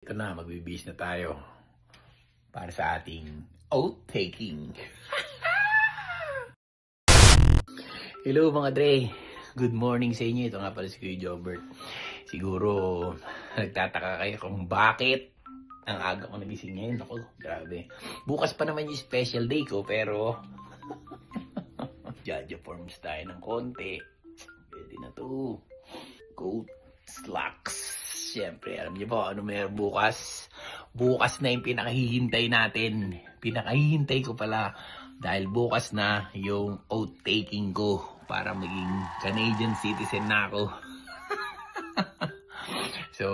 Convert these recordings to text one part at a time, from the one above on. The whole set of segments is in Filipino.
Ito na, magbibis na tayo para sa ating oath-taking. Hello mga Dre, good morning sa inyo. Ito nga pala si Kuya Jobert. Siguro nagtataka kayo kung bakit ang aga ko nagising ngayon. Ako, grabe. Bukas pa naman yung special day ko, pero Jaja forms tayo ng konti. Pwede na to. Coat, slacks. Siyempre, alam niyo po ano meron bukas. Bukas na yung pinakahihintay natin. Pinakahihintay ko pala. Dahil bukas na yung oath-taking ko para maging Canadian citizen na ako. So,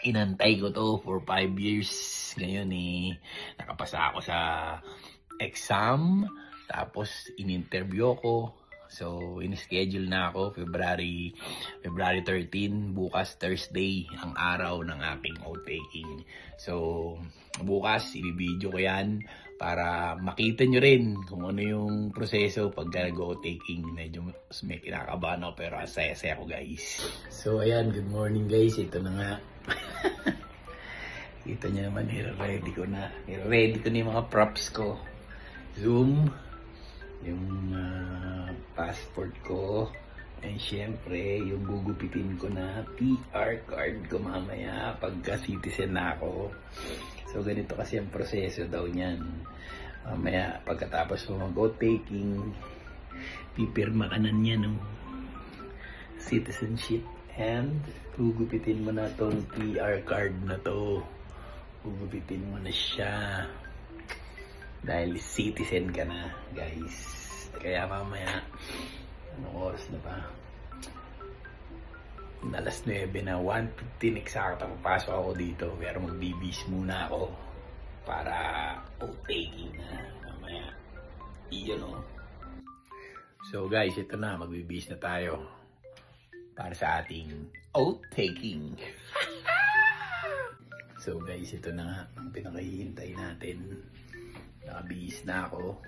inantay ko to for 5 years. Ngayon nakapasa ako sa exam. Tapos, in-interview ko. So, in-schedule na ako February 13, bukas Thursday, ang araw ng aking oath-taking. So, bukas, ibibideo ko yan para makita nyo rin kung ano yung proseso pag nag-oath-taking. Medyo may kinakabahan ako pero asaya-saya ko guys. So, ayan, good morning guys. Ito na nga. Kita nyo naman, ready ko na. Ready ko na yung mga props ko. Zoom. Yung passport ko, and syempre yung gugupitin ko na PR card ko mamaya pagka citizen na ako. So ganito kasi ang proseso daw niyan. Mamaya pagkatapos mo mag-oath-taking, pipirma ka na niya ng citizenship, and gugupitin mo na tong PR card na to. Gugupitin mo na siya dahil citizen ka na guys. Kaya mamaya, anong oras na ba? Alas 9 na, 1:15 exact ang pasok ako dito. Pero magbibis muna ako para oath-taking na mamaya. Iyon o. So guys, ito na, magbibis na tayo para sa ating oath-taking. So guys, ito na ang pinakahihintay natin. Nakabihis na ako.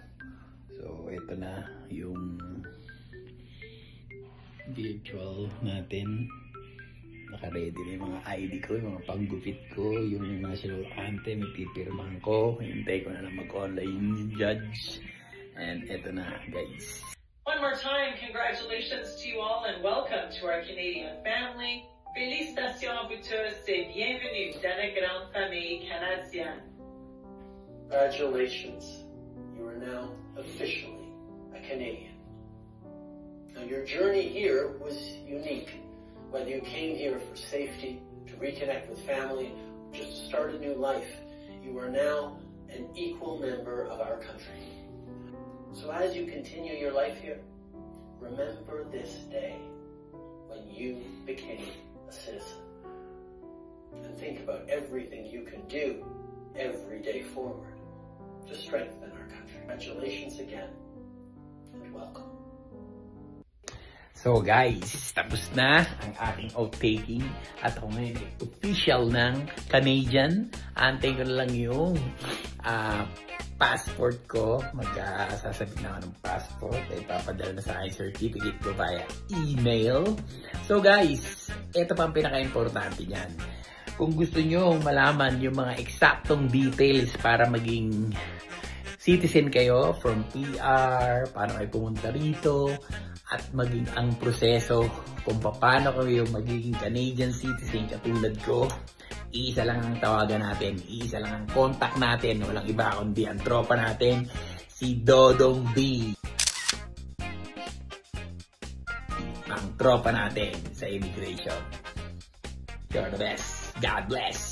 So, ito na yung virtual natin. Naka-ready na yung mga ID ko, yung mga panggupit ko, yung national anthem, ipipirmahan ko. Hintay ko na lang mag-online judge. And ito na, guys. One more time, congratulations to you all and welcome to our Canadian family. Félicitations à vous tous et bienvenue dans la grande famille canadienne. Congratulations, you are now officially a Canadian. Now your journey here was unique. Whether you came here for safety, to reconnect with family, just to start a new life, you are now an equal member of our country. So as you continue your life here, remember this day when you became a citizen. And think about everything you can do every day forward to strengthen our country. Congratulations again, and welcome. So guys, tapos na ang ating oath-taking at ako ngayon official ng Canadian. Antay ko na lang yung passport ko. Magkasasabit na ako ng passport. Ipapadala na sa akin certificate ko via email. So guys, ito pa ang pinaka-importante niyan. Kung gusto nyo malaman yung mga eksaktong details para maging citizen kayo from PR, paano kayo pumunta rito, at maging ang proseso kung paano kayo magiging Canadian citizen katulad ko, iisa lang ang tawagan natin, iisa lang ang contact natin, walang iba kundi ang tropa natin, si Dodong B. Ang tropa natin sa immigration. You're the best. God bless.